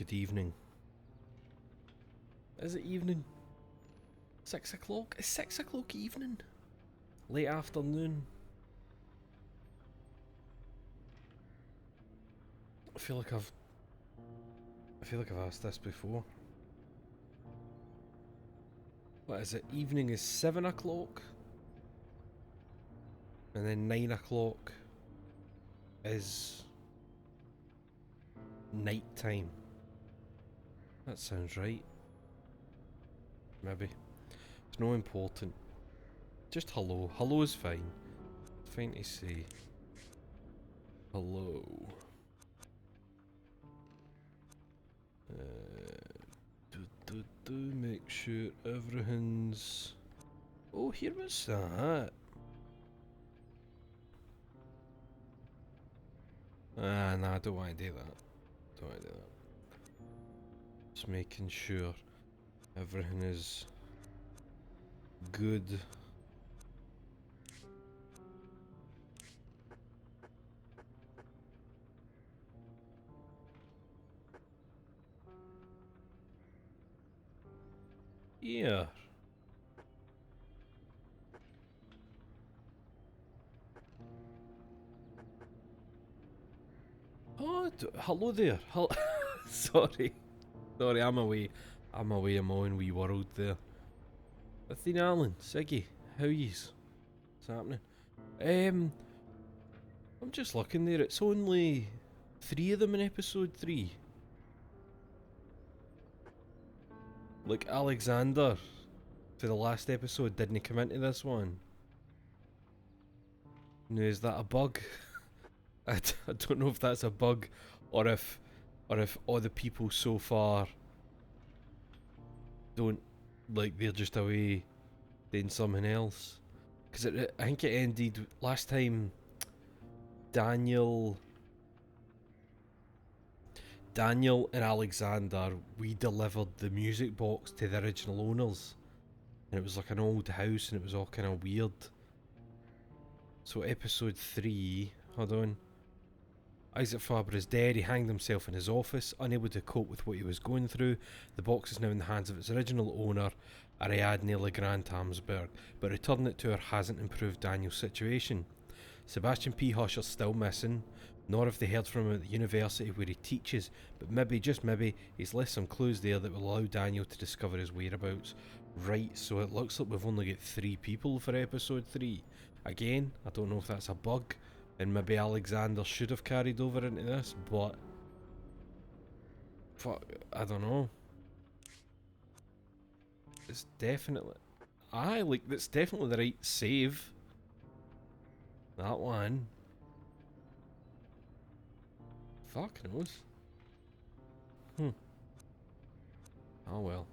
good evening. Is it evening? 6 o'clock? Is 6 o'clock evening? Late afternoon? I feel like I've asked this before. What is it? Evening is 7 o'clock? And then 9 o'clock is night time. That sounds right. Maybe. It's no important. Just hello. Hello is fine. Fine to say. Hello. Make sure everything's... Oh, here was that. Nah, I don't want to do that. Don't want to do that. Just making sure everything is good. Yeah. Oh, hello there. Sorry. Sorry, I'm away. I'm away in my own wee world there. Athena Allen, Siggy, how yous? What's happening? I'm just looking there. It's only 3 of them in episode 3. Like Alexander, for the last episode, didn't come into this one. Now, is that a bug? I don't know if that's a bug, or if all the people so far don't, like, they're just away doing something else. Because I think it ended last time. Daniel and Alexander, we delivered the music box to the original owners, and it was like an old house, and it was all kind of weird. So episode 3, hold on. Isaac Faber is dead. He hanged himself in his office, unable to cope with what he was going through. The box is now in the hands of its original owner, Ariadne Legrand-Hamsberg, but returning it to her hasn't improved Daniel's situation. Sebastian P. Husher's still missing, nor have they heard from him at the university where he teaches, but maybe, just maybe, he's left some clues there that will allow Daniel to discover his whereabouts. Right, so it looks like we've only got 3 people for episode 3. Again, I don't know if that's a bug, and maybe Alexander should have carried over into this, but... fuck, I don't know. It's definitely... that's definitely the right save. That one. Fuck knows. Oh well.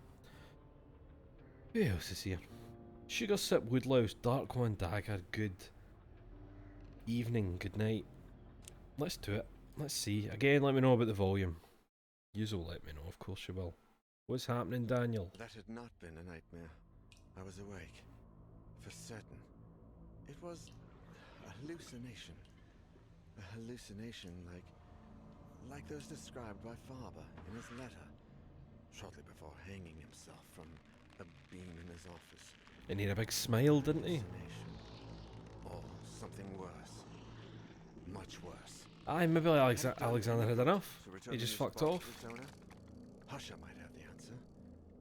Who else is here? Sugar Sip Woodlouse, Dark One Dagger, good evening, good night. Let's do it. Let's see. Again, let me know about the volume. You'll let me know, of course you will. What's happening, Daniel? That had not been a nightmare. I was awake. For certain. It was a hallucination. A hallucination like those described by Faber in his letter, shortly before hanging himself from a beam in his office. And he had a big smile, didn't he? Or something worse. Much worse. Aye, maybe Alexander had enough. He just fucked off. Husher might have the answer,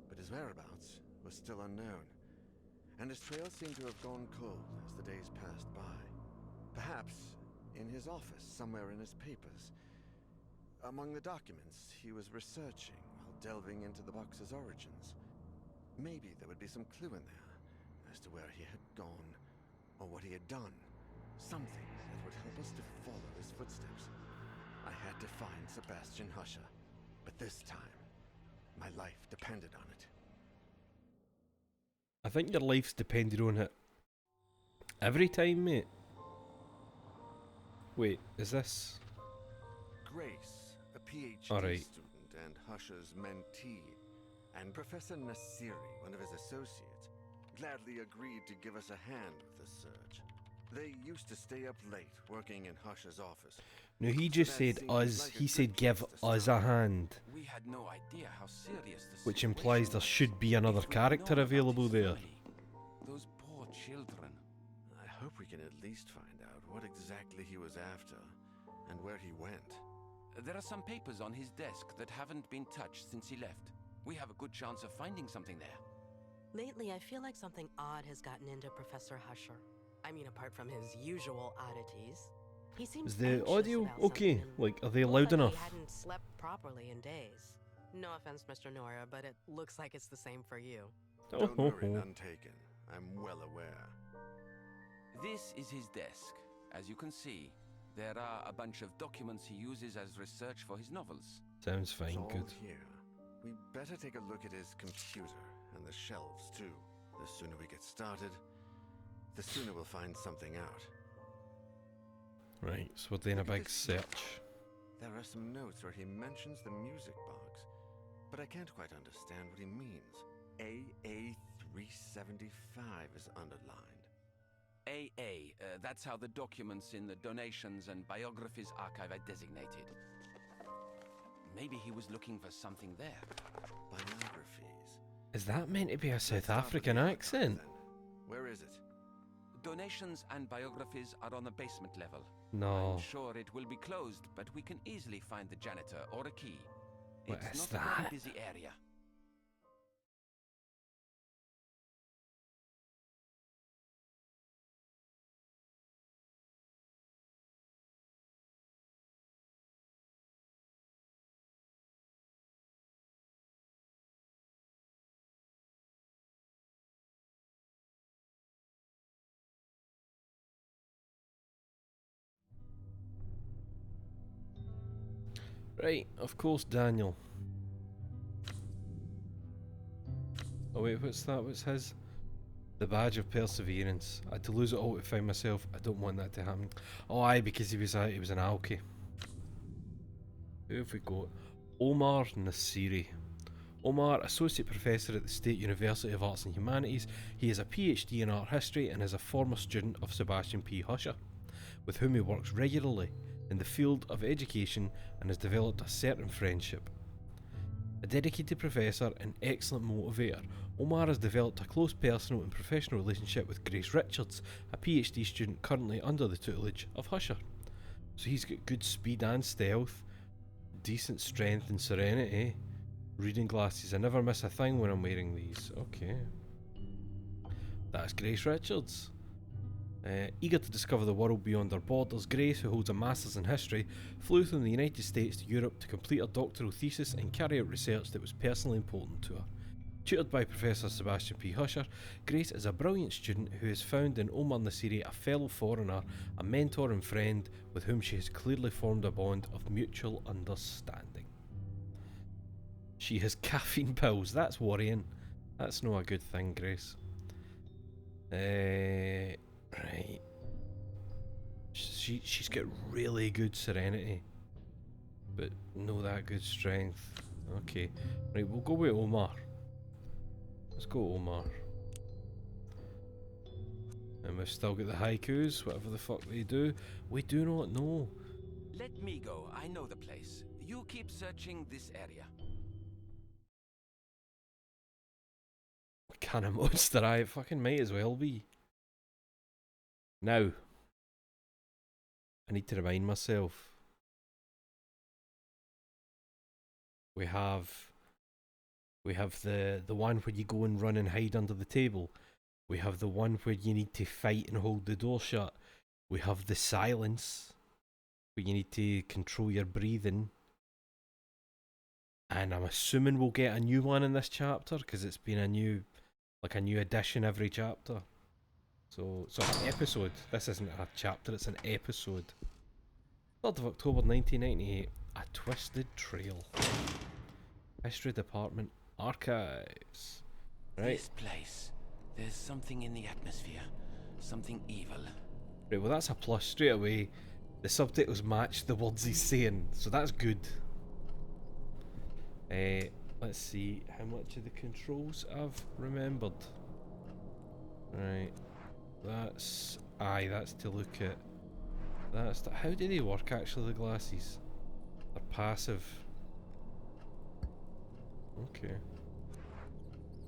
but his whereabouts was still unknown, and his trail seemed to have gone cold as the days passed by. Perhaps in his office, somewhere in his papers. Among the documents he was researching while delving into the box's origins. Maybe there would be some clue in there as to where he had gone, or what he had done. Something that would help us to follow his footsteps. I had to find Sebastian Husher, but this time, my life depended on it. I think your life's depended on it every time, mate. Wait, is this... Grace, a PhD student and Husher's mentee, and Professor Nasiri, one of his associates, gladly agreed to give us a hand with the search. They used to stay up late working in Husher's office. No, he just said us. He said give us a hand, We had no idea how serious the which situation implies there was. should be another If we'd character known about available his there. family, those poor children. I hope we can at least find out what exactly he was after and where he went. There are some papers on his desk that haven't been touched since he left. We have a good chance of finding something there. Lately, I feel like something odd has gotten into Professor Husher. I mean, apart from his usual oddities. He seems Is the anxious audio about okay? something and Like, are they looks loud like enough? He hadn't slept properly in days. No offense, Mr. Nora, but it looks like it's the same for you. Don't worry, none taken. I'm well aware. This is his desk. As you can see, there are a bunch of documents he uses as research for his novels. Sounds It's fine, all good. here. We better take a look at his computer and the shelves too. The sooner we get started, the sooner we'll find something out. Right, so we're doing a Look at big this note. search. There are some notes where he mentions the music box, but I can't quite understand what he means. AA375 is underlined. AA, that's how the documents in the Donations and Biographies Archive are designated. Maybe he was looking for something there. Biographies. Is that meant to be a Let's South start with African the archive, accent? then. Where is it? Donations and Biographies are on the basement level. No. I'm sure it will be closed, but we can easily find the janitor or a key. What It's is not a very that? busy area. Right, of course, Daniel. Oh wait, what's that? What's his? The badge of perseverance. I had to lose it all to find myself. I don't want that to happen. Oh aye, because he was an alky. Who have we got? Omar Nasiri. Omar, Associate Professor at the State University of Arts and Humanities. He is a PhD in art history and is a former student of Sebastian P. Husher, with whom he works regularly in the field of education and has developed a certain friendship. A dedicated professor and excellent motivator, Omar has developed a close personal and professional relationship with Grace Richards, a PhD student currently under the tutelage of Husher. So he's got good speed and stealth, decent strength and serenity, reading glasses. I never miss a thing when I'm wearing these. Okay. That's Grace Richards. Eager to discover the world beyond our borders, Grace, who holds a Master's in History, flew from the United States to Europe to complete her doctoral thesis and carry out research that was personally important to her. Tutored by Professor Sebastian P. Husher, Grace is a brilliant student who has found in Omar Nasiri a fellow foreigner, a mentor and friend with whom she has clearly formed a bond of mutual understanding. She has caffeine pills. That's worrying. That's not a good thing, Grace. Right. She's got really good serenity, but no that good strength. Okay. Right, we'll go with Omar. Let's go Omar. And we've still got the haikus, whatever the fuck they do. We do not know. Let me go. I know the place. You keep searching this area. What kind of monster I fucking might as well be. Now, I need to remind myself. We have the one where you go and run and hide under the table. We have the one where you need to fight and hold the door shut. We have the silence where you need to control your breathing. And I'm assuming we'll get a new one in this chapter because it's been a new edition every chapter. So an episode. This isn't a chapter, it's an episode. 3rd of October 1998. A Twisted Trail. History Department Archives. Right. This place. There's something in the atmosphere. Something evil. Right, well that's a plus straight away. The subtitles match the words he's saying, so that's good. Let's see how much of the controls I've remembered. Right. That's Aye, that's to look at. That's to, how do they work actually, the glasses? They're passive. Okay.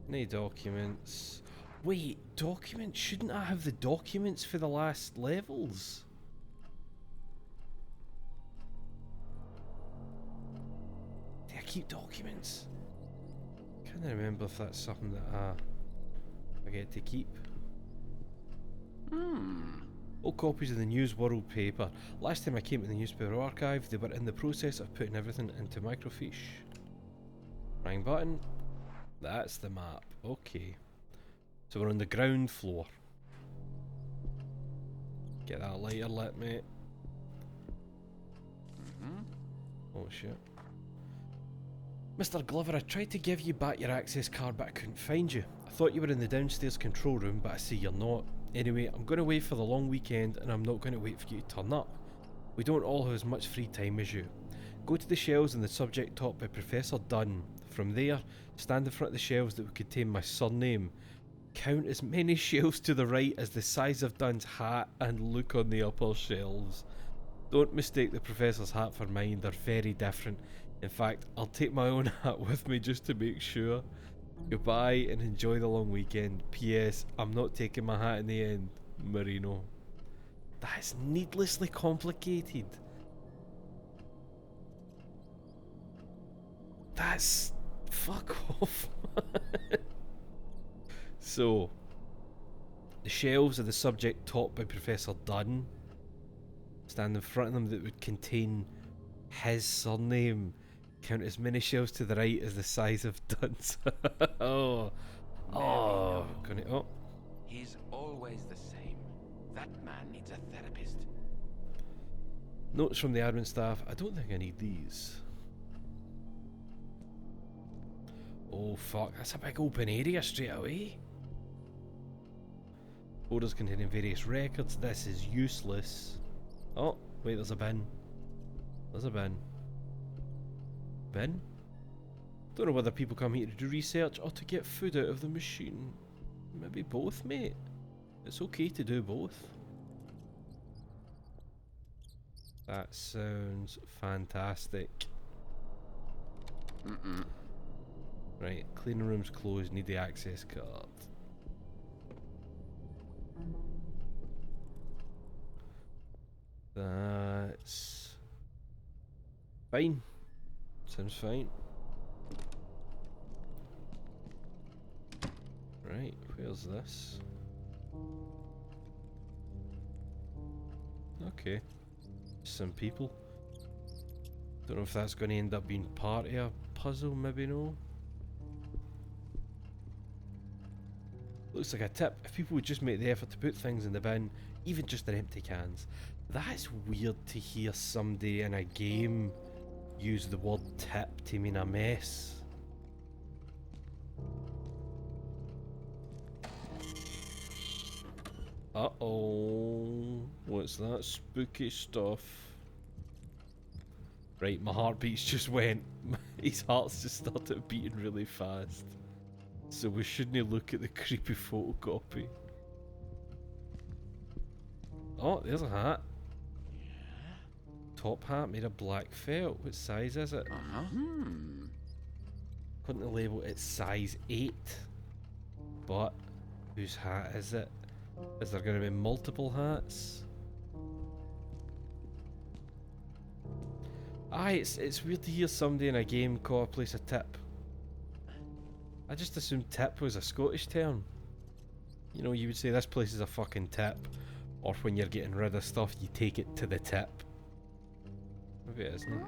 No documents. Wait, documents? Shouldn't I have the documents for the last levels? Do I keep documents? Can't remember if that's something that I get to keep. All copies of the News World paper. Last time I came to the newspaper archive, they were in the process of putting everything into microfiche. Wrong button. That's the map. Okay. So we're on the ground floor. Get that lighter lit, mate. Oh shit. Mr. Glover, I tried to give you back your access card, but I couldn't find you. I thought you were in the downstairs control room, but I see you're not. Anyway, I'm going to wait for the long weekend, and I'm not going to wait for you to turn up. We don't all have as much free time as you. Go to the shelves in the subject top by Professor Dunn. From there, stand in front of the shelves that would contain my surname. Count as many shelves to the right as the size of Dunn's hat and look on the upper shelves. Don't mistake the Professor's hat for mine, they're very different. In fact, I'll take my own hat with me just to make sure. Goodbye and enjoy the long weekend. P.S. I'm not taking my hat in the end. Marino. That's needlessly complicated. That's... fuck off. So, the shelves of the subject taught by Professor Dunn stand in front of them that would contain his surname. Count as many shelves to the right as the size of Dunn's. Oh. Oh. Gonna, oh. He's always the same. That man needs a therapist. Notes from the admin staff. I don't think I need these. Oh fuck, that's a big open area straight away. Folders containing various records. This is useless. Oh, wait, there's a bin. There's a bin. Bin? Don't know whether people come here to do research or to get food out of the machine. Maybe both, mate. It's okay to do both. That sounds fantastic. Right, cleaning room's closed, need the access card. That's fine. Sounds fine. Right, where's this? Okay. Some people. Don't know if that's going to end up being part of a puzzle, maybe no. Looks like a tip. If people would just make the effort to put things in the bin, even just in empty cans. That's weird to hear somebody in a game use the word tip to mean a mess. Uh-oh. What's that spooky stuff? Right, my heartbeats just went. His heart's just started beating really fast. So we shouldn't look at the creepy photocopy. Oh, there's a hat. Top hat made of black felt. What size is it? According to the label, it's size 8. But whose hat is it? Is there going to be multiple hats? Aye, it's weird to hear somebody in a game call a place a tip. I just assumed tip was a Scottish term. You know, you would say this place is a fucking tip. Or when you're getting rid of stuff, you take it to the tip. Maybe it isn't.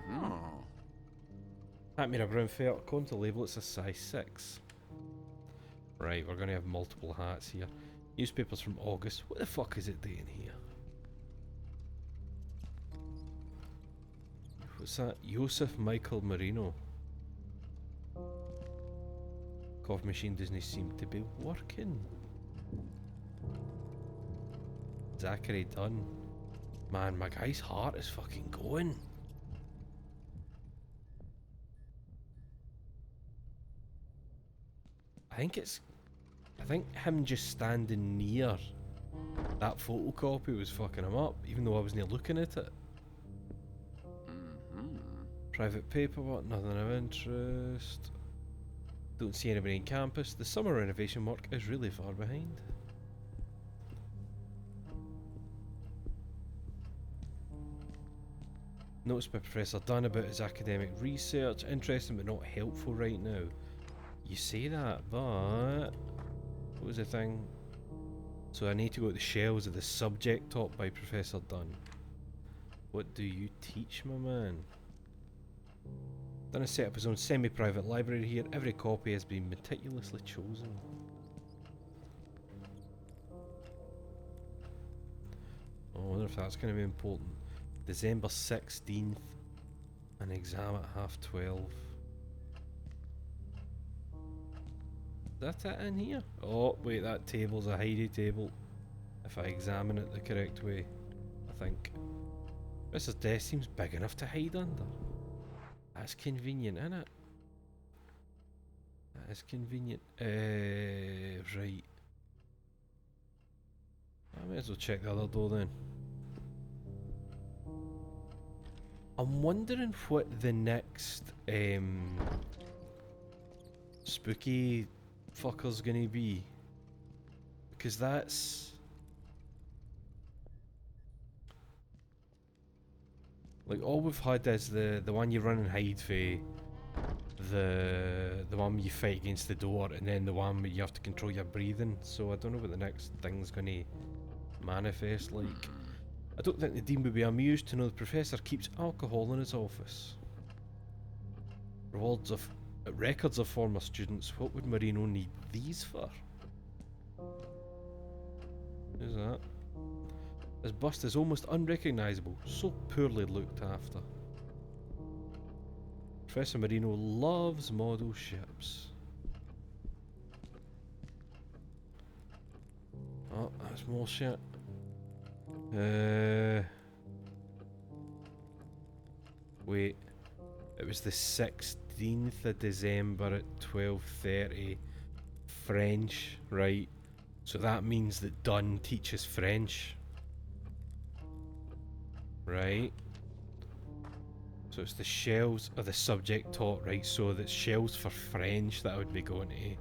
Hat made of brown felt. According to the label, it's a size 6. Right, we're going to have multiple hats here. Newspapers from August. What the fuck is it doing here? What's that? Joseph Michael Marino. Coffee machine doesn't seem to be working. Zachary Dunn. Man, my guy's heart is fucking going. I think him just standing near That photocopy was fucking him up, even though I wasn't looking at it. Private paperwork, nothing of interest. Don't see anybody in campus. The summer renovation work is really far behind. Notes by Professor Dunn about his academic research. Interesting but not helpful right now. You say that, but... What was the thing? So I need to go to the shelves of the subject taught by Professor Dunn. What do you teach, my man? Dunn has set up his own semi-private library here. Every copy has been meticulously chosen. I wonder if that's going to be important. December 16th. An exam at 12:30. Is that it in here? Oh, wait, that table's a Heidi table. If I examine it the correct way, I think. This desk seems big enough to hide under. That's convenient, isn't it? That is convenient. Right. I may as well check the other door then. I'm wondering what the next spooky fucker's gonna be. Because that's... Like, all we've had is the one you run and hide for, the one you fight against the door, and then the one where you have to control your breathing. So I don't know what the next thing's gonna manifest like. I don't think the Dean would be amused to know the Professor keeps alcohol in his office. Records of former students. What would Marino need these for? Who's that? His bust is almost unrecognisable, so poorly looked after. Professor Marino loves model ships. Oh, that's more shit. Wait. It was the 16th of December at 12:30. French, right? So that means that Dunn teaches French. Right? So it's the shelves of the subject taught, right? So the shelves for French that I would be going to.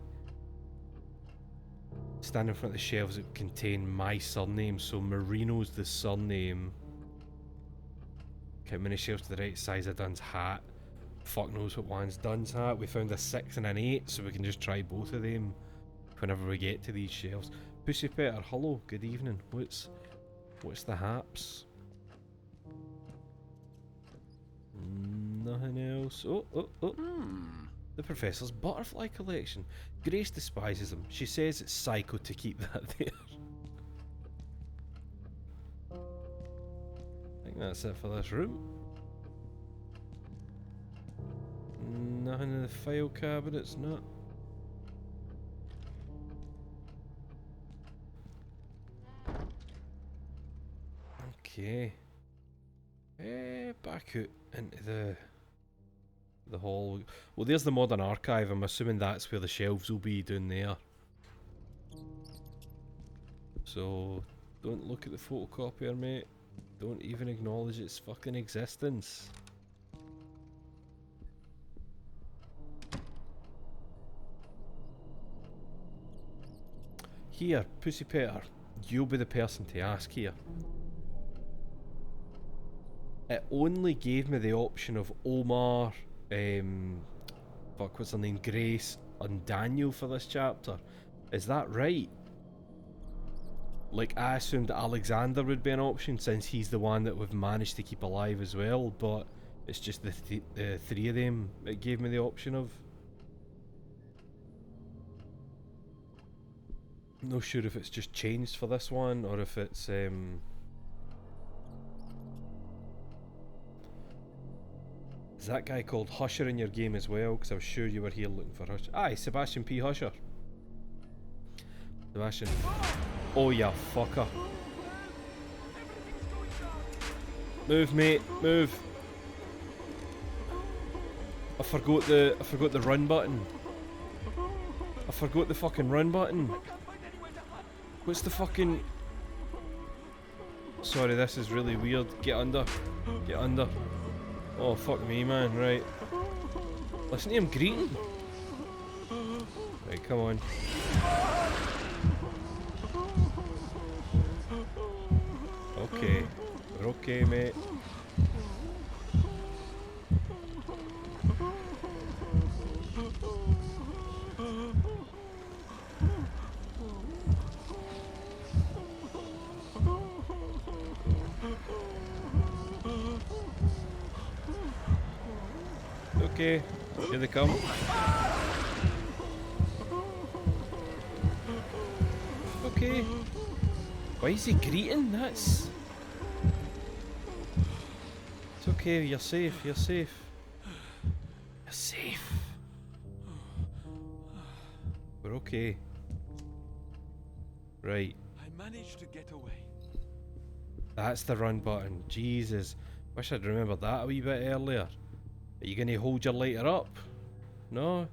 Stand in front of the shelves that contain my surname, so Marino's the surname. Okay, many shelves to the right size of Dunn's hat. Fuck knows what one's Dunn's hat. We found a 6 and an 8, so we can just try both of them whenever we get to these shelves. Pussy Petter, hello, good evening. What's the haps? Nothing else. Oh. The Professor's butterfly collection. Grace despises them. She says it's psycho to keep that there. I think that's it for this room. Nothing in the file cabinets, not. Okay. Back out into the hall. Well, there's the modern archive. I'm assuming that's where the shelves will be down there. So, don't look at the photocopier, mate. Don't even acknowledge its fucking existence. Here, Pussy Petter, you'll be the person to ask here. It only gave me the option of Omar, fuck, what's her name, Grace, and Daniel for this chapter. Is that right? Like, I assumed that Alexander would be an option since he's the one that we've managed to keep alive as well, but it's just the three of them it gave me the option of. I'm not sure if it's just changed for this one or if it's is that guy called Husher in your game as well? Because I was sure you were here looking for Husher. Aye, Sebastian P. Husher. Sebastian. Oh, yeah, fucker. Move, mate, move. I forgot the run button. I forgot the fucking run button. What's the fucking... sorry, this is really weird. Get under. Get under. Oh, fuck me, man. Right. Listen to him greeting. Right, come on. Okay. We're okay, mate. Okay, here they come. Okay. Why is he greeting? That's... It's okay, you're safe, you're safe. You're safe. We're okay. Right. I managed to get away. That's the run button. Jesus. Wish I'd remembered that a wee bit earlier. Are you gonna hold your lighter up? No?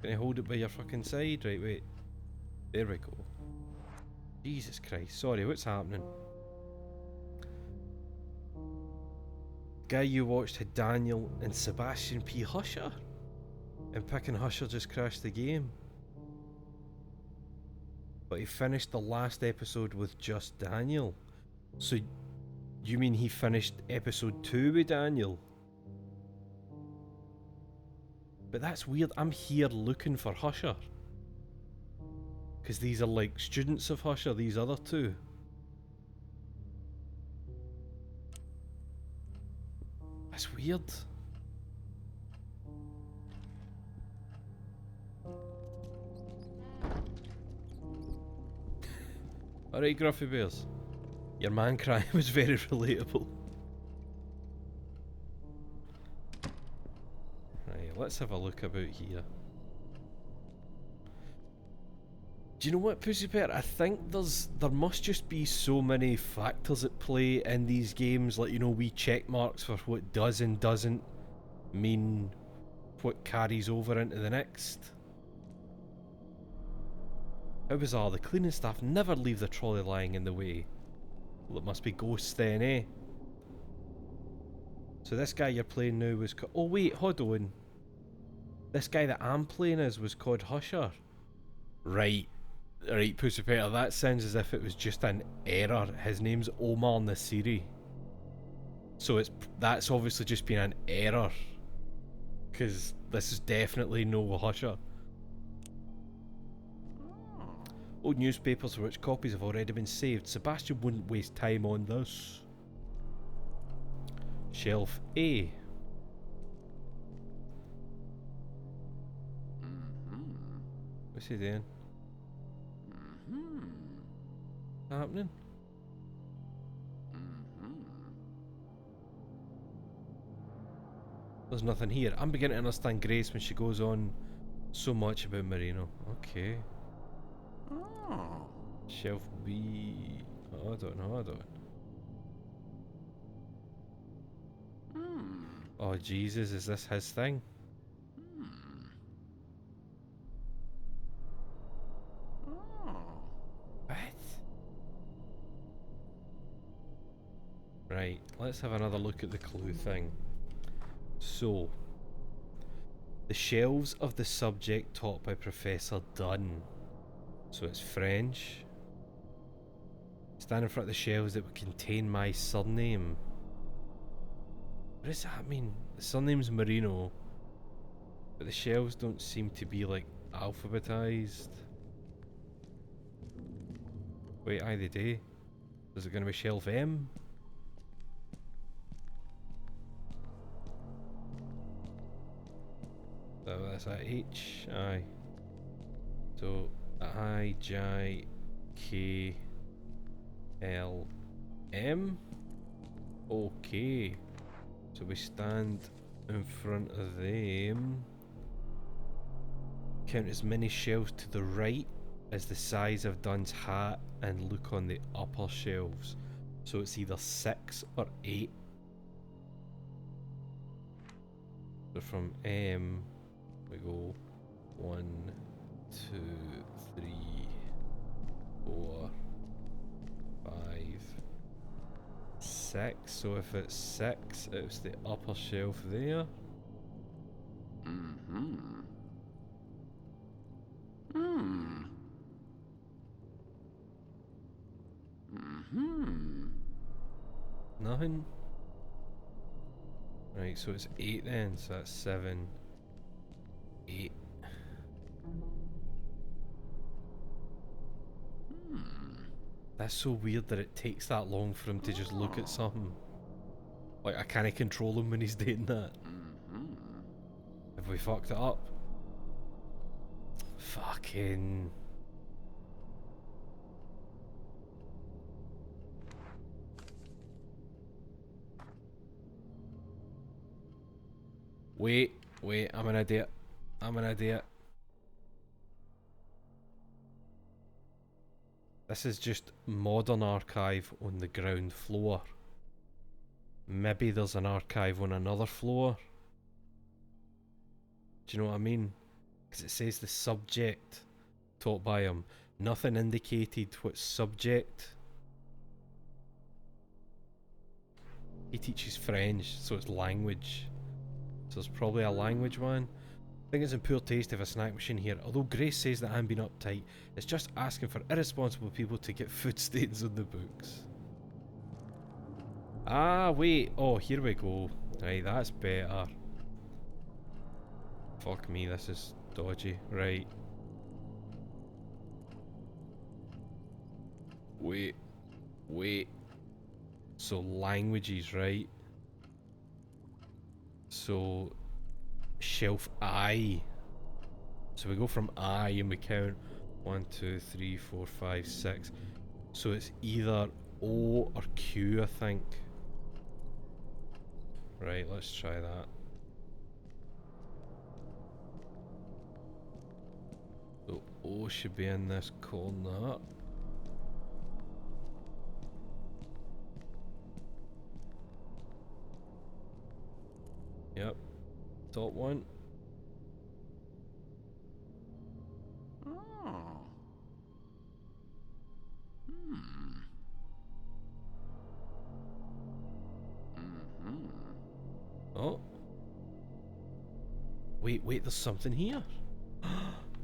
Gonna hold it by your fucking side? Right, wait. There we go. Jesus Christ. Sorry, what's happening? Guy you watched had Daniel and Sebastian P. Husher. And picking Husher just crashed the game. But he finished the last episode with just Daniel. So, you mean he finished episode 2 with Daniel? But that's weird. I'm here looking for Husher. Because these are like students of Husher, these other two. That's weird. Alright, Gruffy Bears. Your man cry was very relatable. Right, let's have a look about here. Do you know what, Pussy Pet? I think there must just be so many factors at play in these games, like, you know, wee check marks for what does and doesn't mean what carries over into the next. How bizarre, the cleaning staff never leave the trolley lying in the way. Well, it must be ghosts then, eh? So this guy you're playing now was oh wait, hold on. This guy that I'm playing as was called Husher. Right. Right, Pussy Peter, that sounds as if it was just an error. His name's Omar Nasiri. So that's obviously just been an error. Because this is definitely no Husher. Old newspapers for which copies have already been saved. Sebastian wouldn't waste time on this. Shelf A. What's he doing? Happening? There's nothing here. I'm beginning to understand Grace when she goes on so much about Marino. Okay. Oh. Shelf B. Oh, I don't know. Oh Jesus, is this his thing? What? Right, let's have another look at the clue thing. So, the shelves of the subject taught by Professor Dunn. So it's French. Stand in front of the shelves that would contain my surname. What does that mean? The surname's Marino, but the shelves don't seem to be like alphabetized. Wait, aye they do. Is it going to be shelf M? So that's at H, aye. So I, J, K, L, M? Okay. So we stand in front of them. Count as many shelves to the right as the size of Dunn's hat and look on the upper shelves. So it's either 6 or 8. So from M we go 1, 2, 3, 4, 5, 6, so if it's 6, it's the upper shelf there. Mm-hmm. Hmm. Mm-hmm. Nothing. Right, so it's 8 then, so that's 7, 8. That's so weird that it takes that long for him to just look at something. Like, I can't control him when he's doing that. Have we fucked it up? Fucking... Wait, I'm an idiot. I'm an idiot. This is just modern archive on the ground floor. Maybe there's an archive on another floor. Do you know what I mean? Because it says the subject taught by him. Nothing indicated what subject. He teaches French, so it's language. So there's probably a language one. I think it's in poor taste to have a snack machine here. Although Grace says that I'm being uptight, it's just asking for irresponsible people to get food stains on the books. Ah, wait. Oh, here we go. Right, that's better. Fuck me, this is dodgy. Right. Wait. So languages, right? So shelf I. So we go from I and we count 1, 2, 3, 4, 5, 6. So it's either O or Q, I think. Right, let's try that. So O should be in this corner. Yep. Top one. Oh. Oh. Wait, there's something here.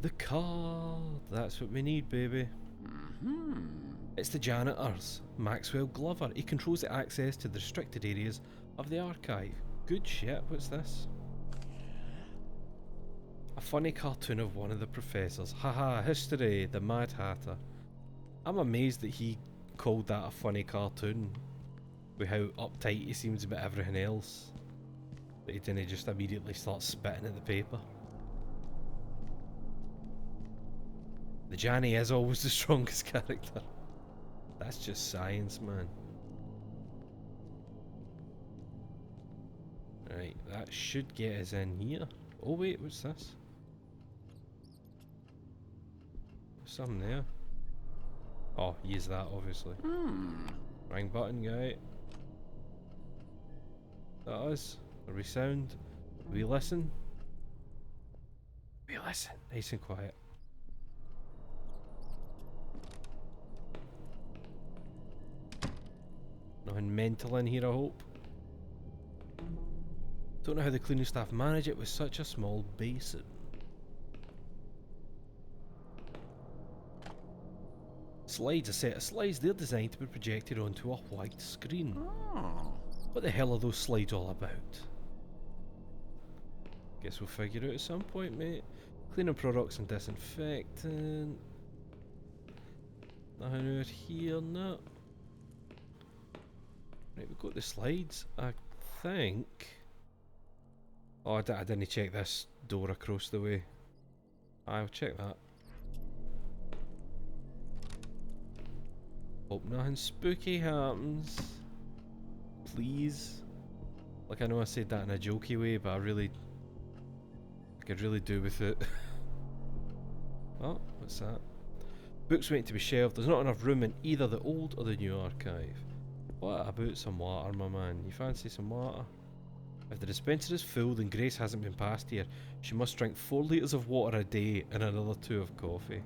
The card. That's what we need, baby. It's the janitor's, Maxwell Glover. He controls the access to the restricted areas of the archive. Good shit, what's this? A funny cartoon of one of the professors. Haha, history, the Mad Hatter. I'm amazed that he called that a funny cartoon with how uptight he seems about everything else. But he didn't just immediately start spitting at the paper. The Janny is always the strongest character. That's just science, man. Right, that should get us in here. Oh wait, what's this? There's something there. Oh, use that obviously. Ring button, guy. That us? Are we sound? We listen? We listen. Nice and quiet. Nothing mental in here, I hope. Don't know how the cleaning staff manage it with such a small basin. Slides, a set of slides. They're designed to be projected onto a white screen. What the hell are those slides all about? Guess we'll figure it out at some point, mate. Cleaning products and disinfectant. Nothing out here, no. Right, we've got the slides, I think. Oh, I didn't check this door across the way. I'll check that. Hope nothing spooky happens. Please. Like, I know I said that in a jokey way, but I could really do with it. Oh, what's that? Books waiting to be shelved. There's not enough room in either the old or the new archive. What about some water, my man? You fancy some water? If the dispenser is full, then Grace hasn't been past here. She must drink 4 litres of water a day and another 2 of coffee.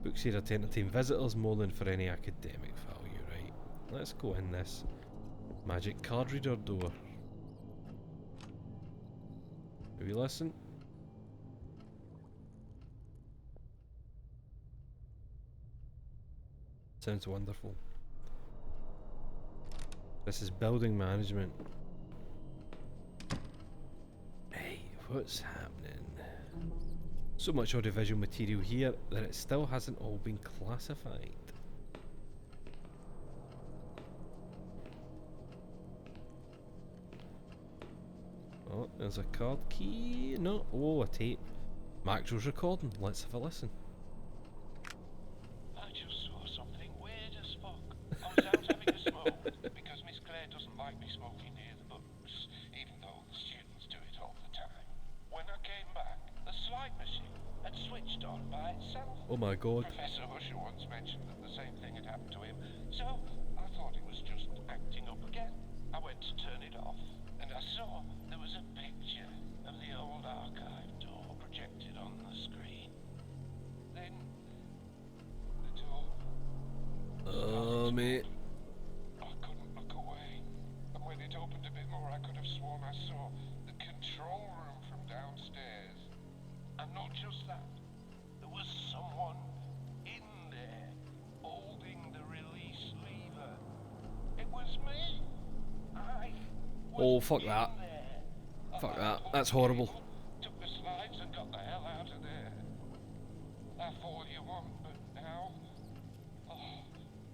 Books here are to entertain visitors more than for any academic value, right? let's go in this magic card reader door. Do we listen? Sounds wonderful. This is building management. Hey, what's happening? So much audiovisual material here that it still hasn't all been classified. Oh, there's a card key. No, oh, a tape. Maxwell's recording. Let's have a listen. I just saw something weird as fuck. I was out having a smoke because Miss Claire doesn't like me smoking near the books, even though the students do it all the time. When I came back, the slide machine had switched on by itself. Oh my god. Professor Husher once mentioned that the same thing had happened to him, so I thought it was just acting up again. I went to turn it off, and I saw there was a picture of the old archive door projected on the screen. Then the door. Oh, mate. I couldn't look away, and when it opened a bit more, I could have sworn I saw the control room from downstairs. And not just that, there was someone in there holding the release lever. It was me. I was Oh, fuck in that. there. Fuck I that. pulled That's the horrible. cable, took the slides and got the hell out of there. That's all you want, but now, oh,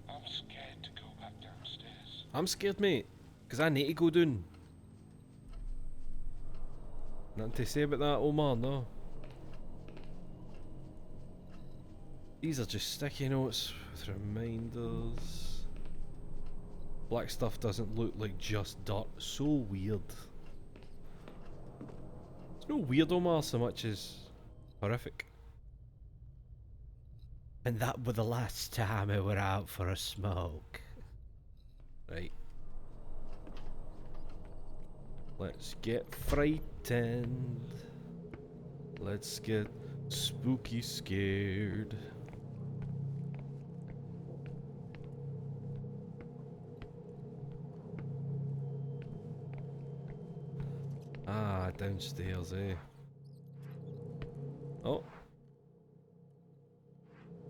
I'm scared to go back downstairs. I'm scared, mate, because I need to go down. Nothing to say about that, Omar, no. These are just sticky notes with reminders. Black stuff doesn't look like just dirt. So weird. It's no weird, Omar, so much as horrific. And that were the last time we were out for a smoke. Right. Let's get frightened. Let's get spooky scared. Ah, downstairs, eh? Oh.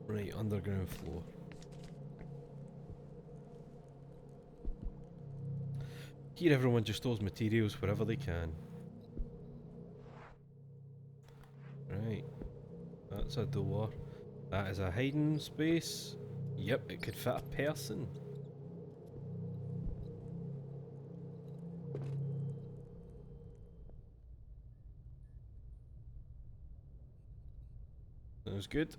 Right, underground floor. Here everyone just stores materials wherever they can. Right. That's a door. That is a hiding space. Yep, it could fit a person. That was good.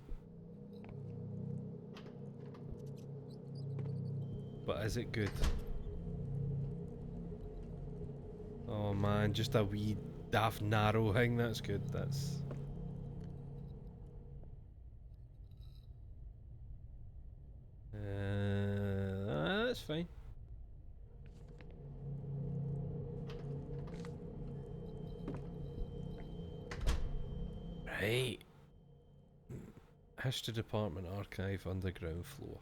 But is it good? Oh man, just a wee daft narrow thing, that's good, that's... that's fine. Right. History Department Archive underground floor.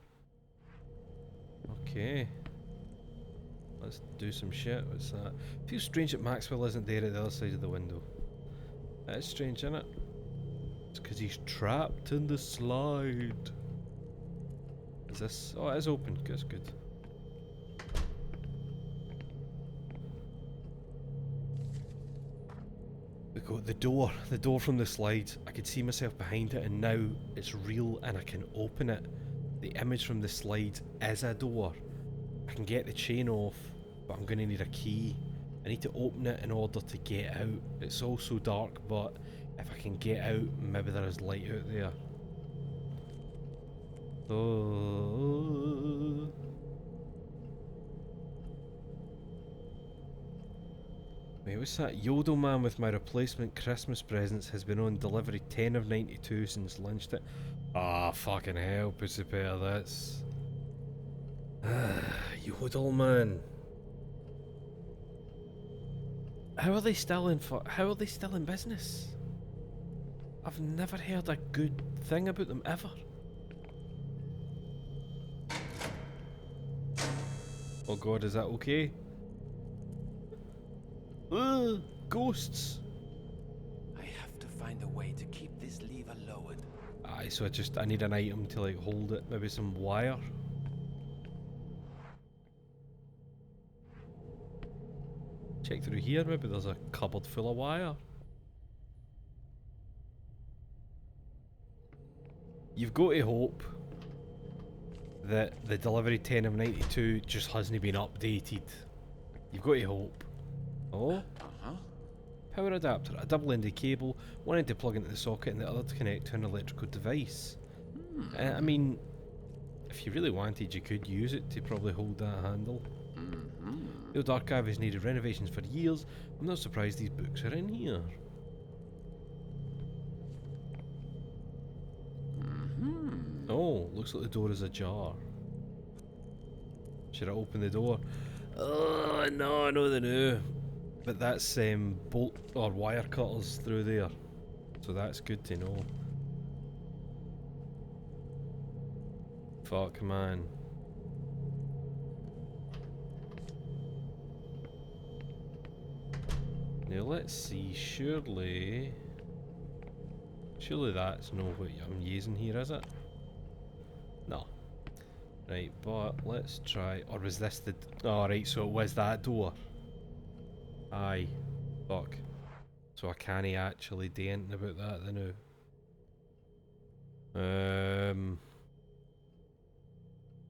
Okay. Let's do some shit. What's that? Feels strange that Maxwell isn't there at the other side of the window. That is strange, isn't it? It's because he's trapped in the slide. Is this... oh, it is open. That's good. We got the door from the slide. I could see myself behind it and now it's real and I can open it. The image from the slide is a door. I can get the chain off, but I'm gonna need a key. I need to open it in order to get out. It's all so dark, but if I can get out, maybe there is light out there. Oh. Wait, what's that? Yodel man with my replacement Christmas presents has been on delivery 10 of 92 since lunchtime. Ah, fucking hell, pussy pear, that's... Yodel man. How are they still in business? I've never heard a good thing about them ever. Oh god, is that okay? Ugh, ghosts! I have to find a way to keep this lever lowered. Aye, so I need an item to like hold it, maybe some wire. Check through here, maybe there's a cupboard full of wire. You've got to hope that the delivery 10 of 92 just hasn't been updated. You've got to hope. Oh? Uh-huh. Power adapter, a double-ended cable, one end to plug into the socket and the other to connect to an electrical device. I mean, if you really wanted, you could use it to probably hold that handle. The old archive has needed renovations for years. I'm not surprised these books are in here. Oh, looks like the door is ajar. Should I open the door? Oh, no, I know the new. But that's bolt or wire cutters through there. So that's good to know. Fuck, man. Now let's see, surely that's not what I'm using here, is it? No. Right, but let's try, or was this the, oh right, so it was that door. Aye. Fuck. So I can't actually do anything about that then now.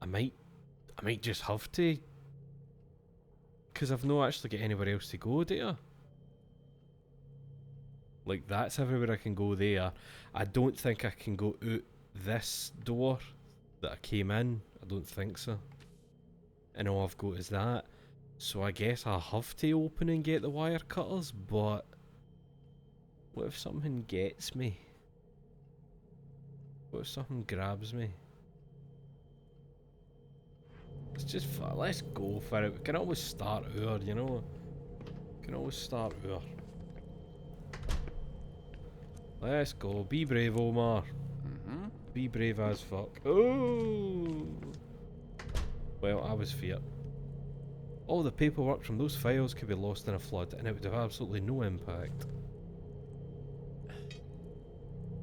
I might just have to, because I've not actually got anywhere else to go, do I? Like, that's everywhere I can go there. I don't think I can go out this door that I came in. I don't think so. And all I've got is that. So I guess I'll have to open and get the wire cutters, but what if something gets me? What if something grabs me? Let's go for it. We can always start over, you know? We can always start over. Let's go. Be brave, Omar. Be brave as fuck. Oh! Well, I was feared. All the paperwork from those files could be lost in a flood, and it would have absolutely no impact.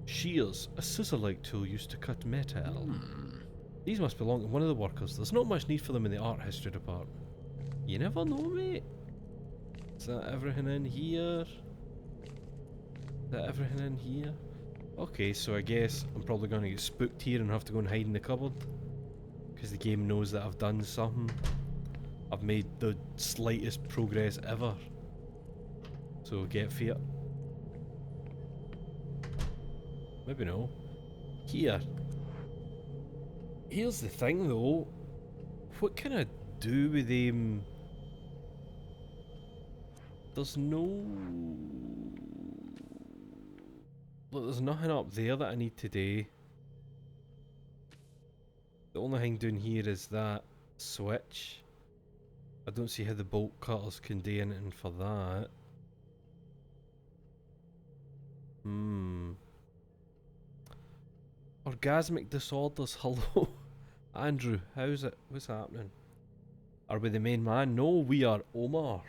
Shears, a scissor-like tool used to cut metal. These must belong to one of the workers. There's not much need for them in the art history department. You never know, mate. Is that everything in here? Is that everything in here? Okay, so I guess I'm probably going to get spooked here and have to go and hide in the cupboard. Because the game knows that I've done something. I've made the slightest progress ever. So get fear. Maybe no. Here. Here's the thing though. What can I do with them? There's no... Look, there's nothing up there that I need to do. The only thing down here is that switch. I don't see how the bolt cutters can do anything for that. Orgasmic disorders, hello. Andrew, how's it? What's happening? Are we the main man? No, we are Omar.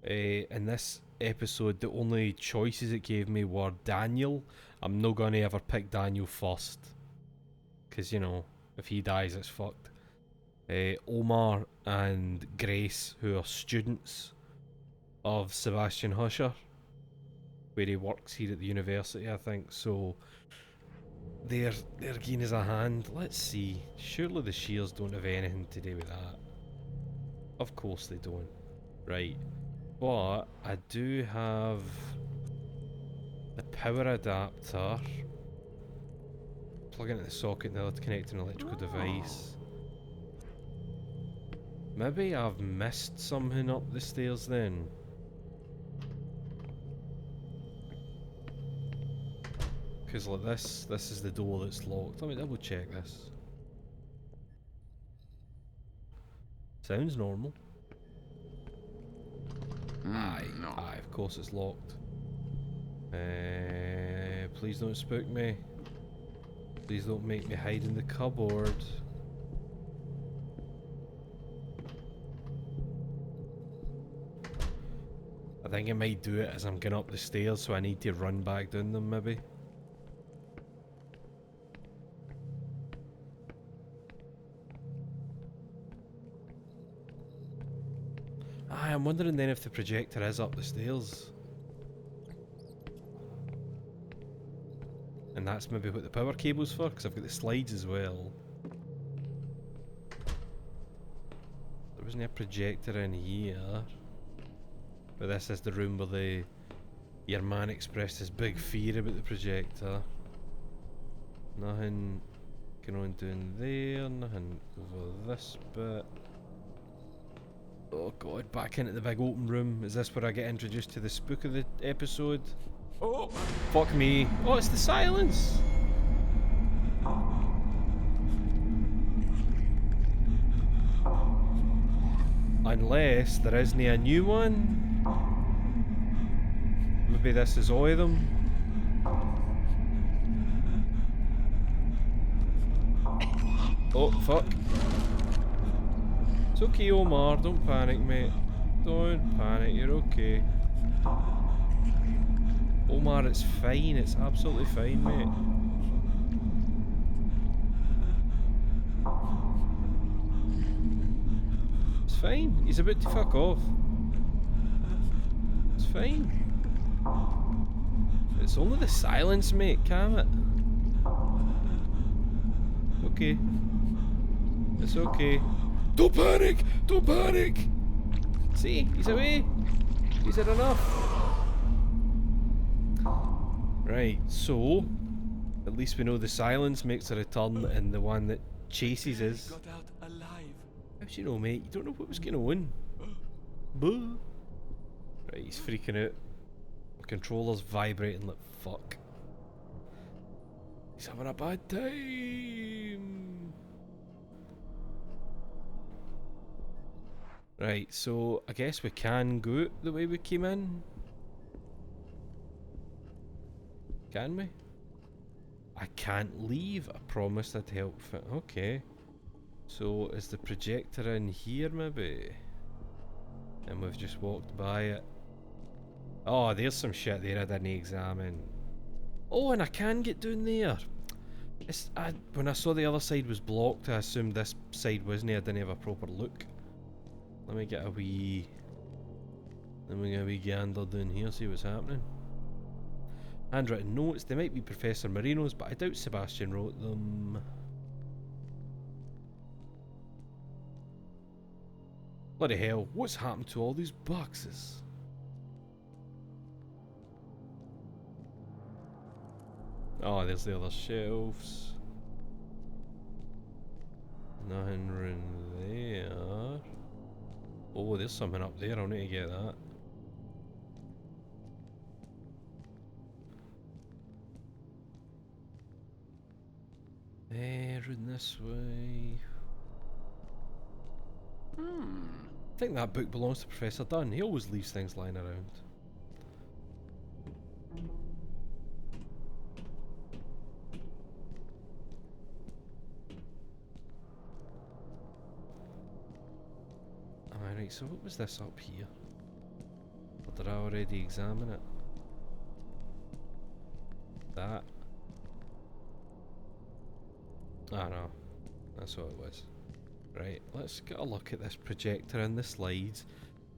In this episode, the only choices it gave me were Daniel. I'm not gonna ever pick Daniel first. Because, you know, if he dies, it's fucked. Omar and Grace, who are students of Sebastian Husher, where he works here at the university, I think. So they're giving us a hand. Let's see. Surely the shears don't have anything to do with that. Of course they don't. Right. But I do have the power adapter. Plug into the socket now to connect an electrical device. Maybe I've missed something up the stairs then. Because like this is the door that's locked. Let me double check this. Sounds normal. Aye, of course it's locked. Please don't spook me. Please don't make me hide in the cupboard. I think I might do it as I'm going up the stairs, so I need to run back down them maybe. I'm wondering then if the projector is up the stairs. And that's maybe what the power cable's for, because I've got the slides as well. There wasn't a projector in here. But this is the room where your man expressed his big fear about the projector. Nothing going on down there, nothing over this bit. Oh god, back into the big open room. Is this where I get introduced to the spook of the episode? Oh! Fuck me. Oh, it's the silence! Unless there isn't a new one. Maybe this is all of them. Oh, fuck. It's okay, Omar. Don't panic, mate. Don't panic. You're okay. Omar, it's fine. It's absolutely fine, mate. It's fine. He's about to fuck off. It's fine. It's only the silence, mate. Calm it. Okay. It's okay. Don't panic! Don't panic! See? He's away! He's had enough! Right, so... At least we know the silence makes a return and the one that chases us... Got out alive. How'd you know, mate? You don't know what was going on. Boo! Right, he's freaking out. The controller's vibrating like fuck. He's having a bad time! Right, so I guess we can go out the way we came in. Can we? I can't leave. I promised I'd help. Okay. So is the projector in here maybe? And we've just walked by it. Oh, there's some shit there I didn't examine. Oh, and I can get down there. When I saw the other side was blocked, I assumed this side wasn't. I didn't have a proper look. Let me get a wee... Let me get a wee gander down here, see what's happening. Handwritten notes, they might be Professor Marino's, but I doubt Sebastian wrote them. Bloody hell, what's happened to all these boxes? Oh, there's the other shelves. Nothing in there. Oh, there's something up there, I'll need to get that. Run this way. I think that book belongs to Professor Dunn. He always leaves things lying around. Alright, so what was this up here? Or did I already examine it? That. Ah no, that's what it was. Right, let's get a look at this projector and the slides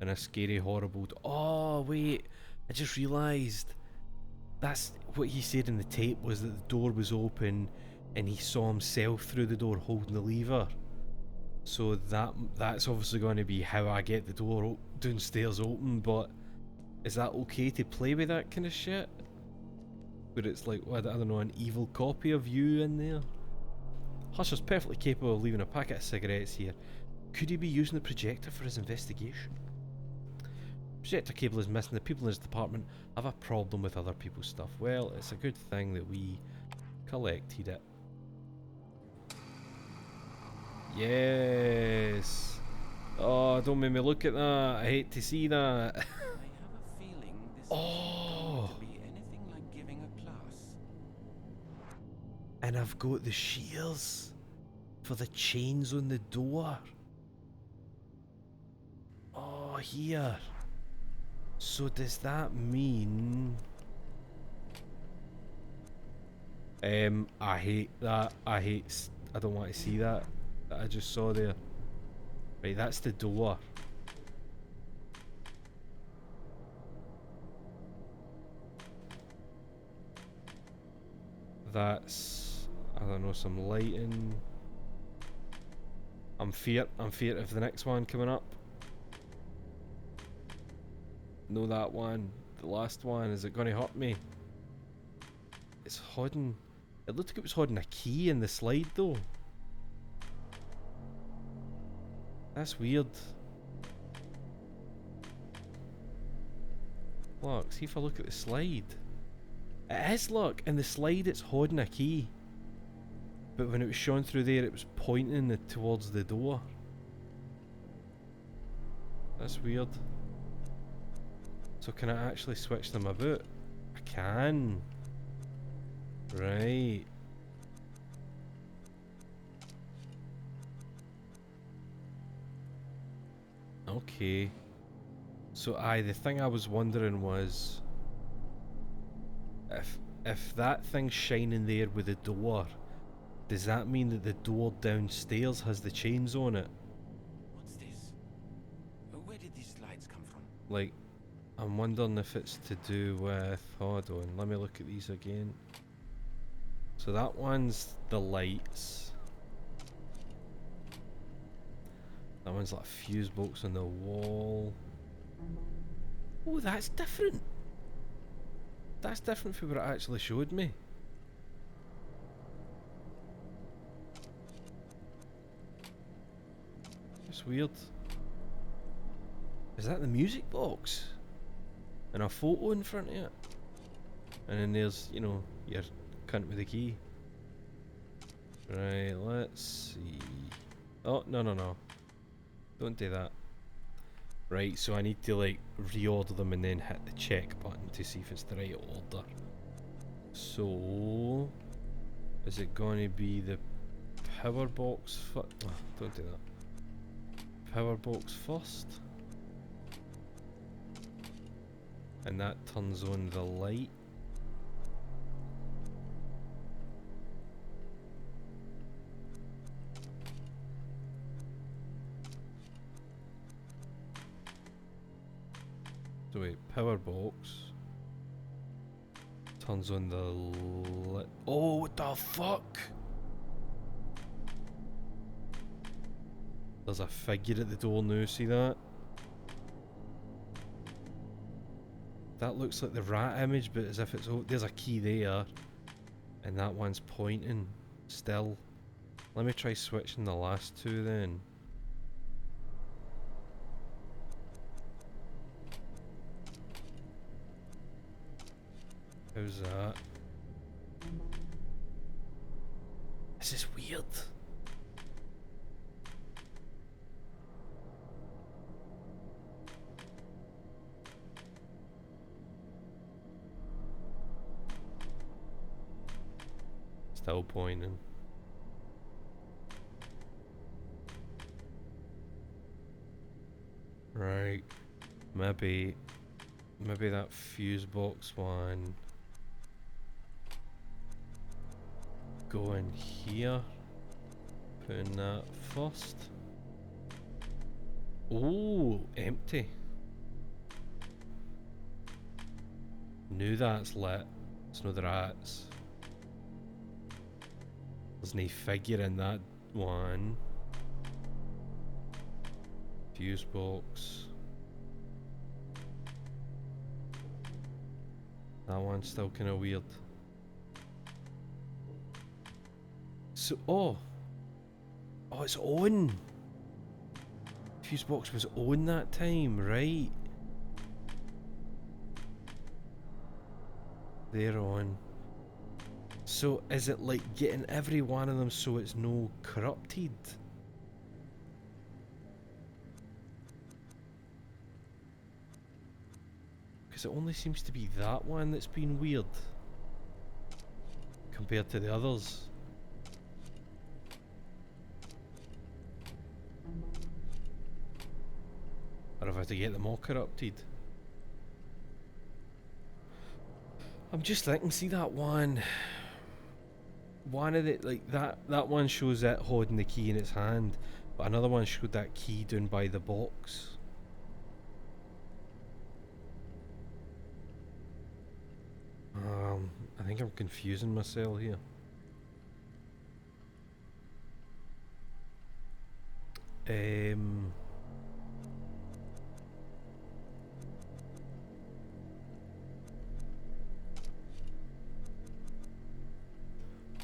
and a scary horrible oh wait, I just realised that's what he said in the tape, was that the door was open and he saw himself through the door holding the lever. So that's obviously going to be how I get the door downstairs open, but is that okay to play with that kind of shit? Where it's like, I don't know, an evil copy of you in there? Husher's perfectly capable of leaving a packet of cigarettes here. Could he be using the projector for his investigation? Projector cable is missing. The people in his department have a problem with other people's stuff. Well, it's a good thing that we collected it. Yes! Oh, don't make me look at that. I hate to see that. I have a feeling this Oh! isn't going to be anything like giving a class. And I've got the shears for the chains on the door. Oh, here. So does that mean... I hate that. I don't want to see that I just saw there. Right, that's the door. That's, I don't know, some lighting. I'm feared of the next one coming up. No, that one. The last one. Is it gonna hurt me? It's holding... It looked like it was holding a key in the slide though. That's weird. Look, see if I look at the slide. It is, look, in the slide it's holding a key. But when it was shown through there it was pointing it towards the door. That's weird. So can I actually switch them about? I can. Right. Okay. So the thing I was wondering was if that thing's shining there with the door, does that mean that the door downstairs has the chains on it? What's this? Where did these slides come from? Like, I'm wondering if it's to do with... Hold on, let me look at these again. So that one's the lights. That one's like a fuse box on the wall. Oh, that's different. That's different from what it actually showed me. It's weird. Is that the music box? And a photo in front of it? And then there's, you know, your cunt with the key. Right, let's see. Oh, no. Don't do that. Right, so I need to like reorder them and then hit the check button to see if it's the right order. So, is it going to be the power box first? Oh, don't do that. Power box first. And that turns on the light. So wait, power box turns on the lit. Oh, what the fuck? There's a figure at the door now, see that? That looks like the rat image, but as if it's... Oh, there's a key there. And that one's pointing still. Let me try switching the last two then. How's that? This is weird. Still pointing. Right. Maybe that fuse box one. Go in here. Put in that first. Oh, empty. Knew that's lit. It's no the rats. There's no figure in that one. Fuse box. That one's still kind of weird. So, oh, it's on. Fuse box was on that time, right? They're on. So is it like getting every one of them so it's no corrupted? Because it only seems to be that one that's been weird compared to the others. Or have I to get them all corrupted? I'm just thinking, see that one? One of the, like, that one shows it holding the key in its hand, but another one showed that key down by the box. I think I'm confusing myself here.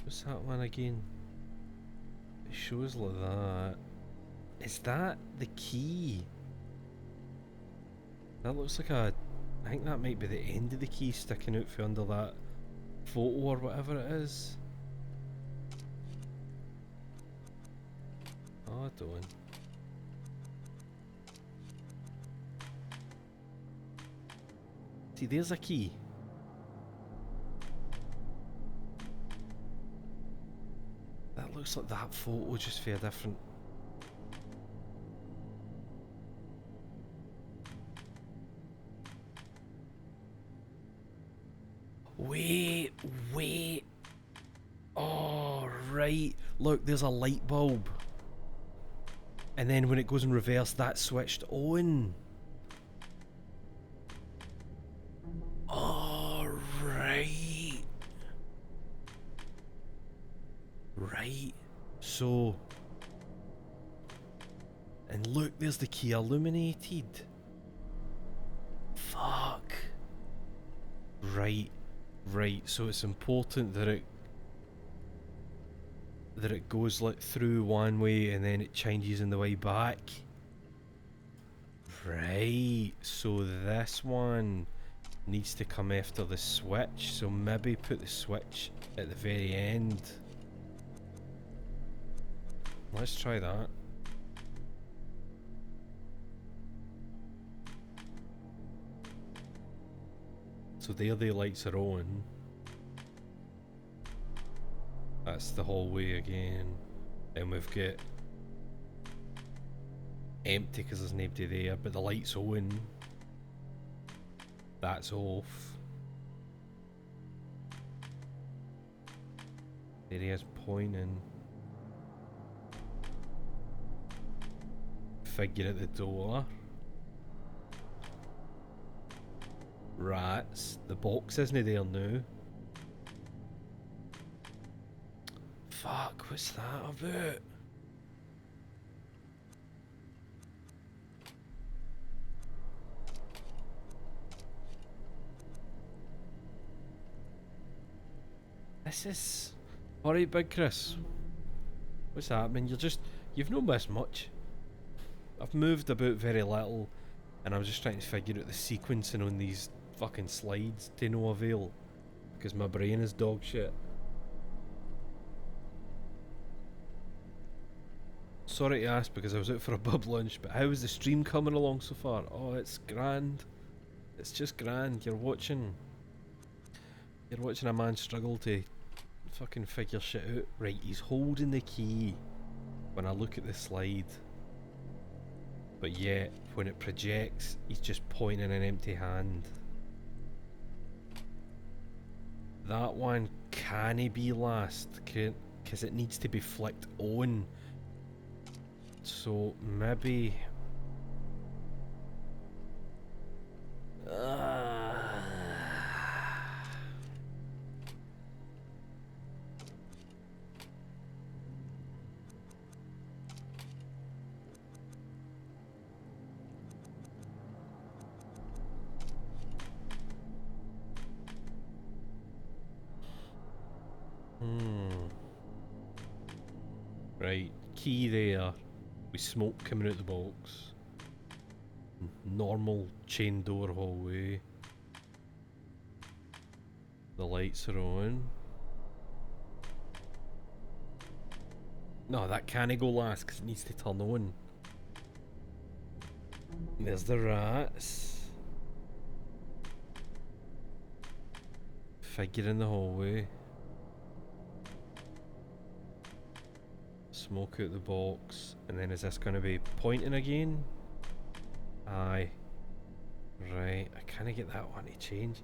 What's that one again? It shows like that. Is that the key? That looks like a... I think that might be the end of the key sticking out from under that photo or whatever it is. Oh, I don't. See, there's a key. That looks like that photo, just for a different... Wait. Oh, right. Look, there's a light bulb. And then when it goes in reverse, that's switched on. Oh, right. Right. So... And look, there's the key illuminated. Fuck. Right. So it's important that it goes like through one way and then it changes in the way back. Right. So this one needs to come after the switch. So maybe put the switch at the very end. Let's try that. So there the lights are on. That's the hallway again. Then we've got empty because there's nobody there, but the light's on. That's off. There he is pointing. Figure at the door. Rats. The box isn't there now. Fuck, what's that about? This is... Alright, Big Chris. What's happening? You've not missed much. I've moved about very little, and I was just trying to figure out the sequencing on these fucking slides to no avail, because my brain is dog shit. Sorry to ask because I was out for a pub lunch, but how is the stream coming along so far? Oh, it's grand. It's just grand. You're watching a man struggle to fucking figure shit out. Right, he's holding the key when I look at the slide. But yet, when it projects, he's just pointing an empty hand. That one can't be last, because it needs to be flicked on. So, maybe... Right, key there. With smoke coming out the box. Normal chain door hallway. The lights are on. No, that can't go last because it needs to turn on. There's the rats. Figure in the hallway. Smoke out the box, and then is this going to be pointing again? Aye. Right, I can't get that one to change.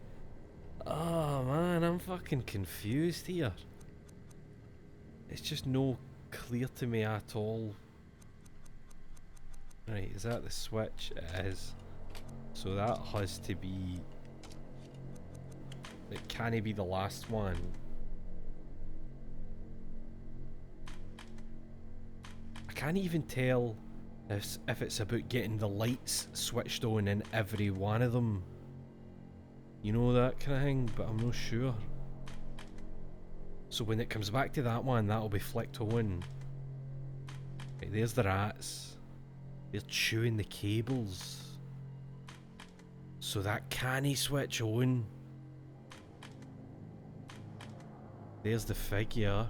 Oh man, I'm fucking confused here. It's just no clear to me at all. Right, is that the switch? It is. So that has to be... It can't be the last one. I can't even tell if it's about getting the lights switched on in every one of them. You know, that kind of thing, but I'm not sure. So when it comes back to that one, that'll be flicked on. Right, there's the rats. They're chewing the cables. So that can't switch on. There's the figure.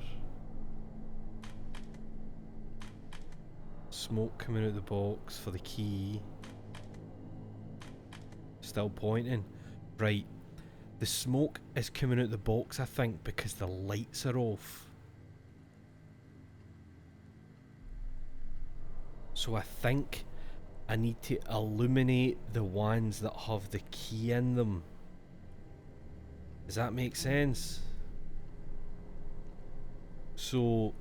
Smoke coming out the box for the key. Still pointing. Right. The smoke is coming out the box, I think, because the lights are off. So I think I need to illuminate the ones that have the key in them. Does that make sense? So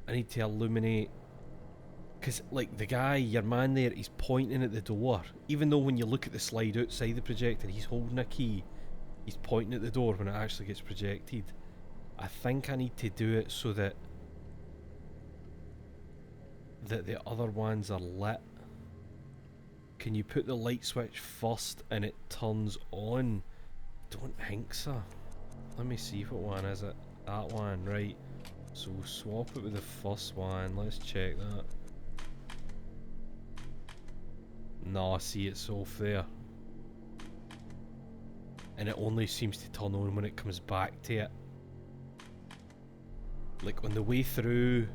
I need to illuminate, because like the guy, your man there, he's pointing at the door. Even though when you look at the slide outside the projector, he's holding a key, he's pointing at the door when it actually gets projected. I think I need to do it so that the other ones are lit. Can you put the light switch first and it turns on? Don't think so. Let me see what one is it. That one, right. So we'll swap it with the first one. Let's check that. No, I see it's off there. And it only seems to turn on when it comes back to it. Like on the way through,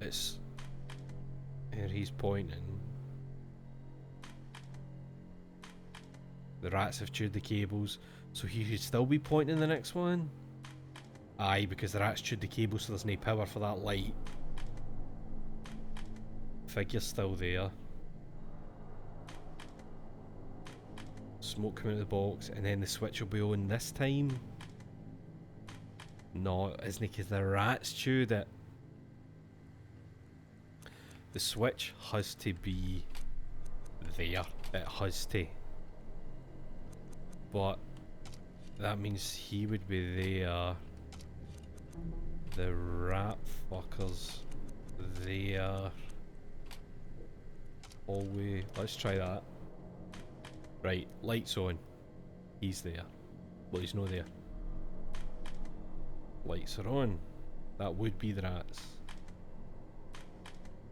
it's... Here he's pointing. The rats have chewed the cables, so he should still be pointing the next one. Aye, because the rats chewed the cables, so there's no power for that light. Figure's still there. Smoke coming out of the box, and then the switch will be on this time. No, it isn't, because the rats chewed it. The switch has to be there. It has to. But that means he would be there. The rat fuckers there. Hallway. Let's try that. Right, lights on. He's there. Well, he's not there. Lights are on. That would be the rats.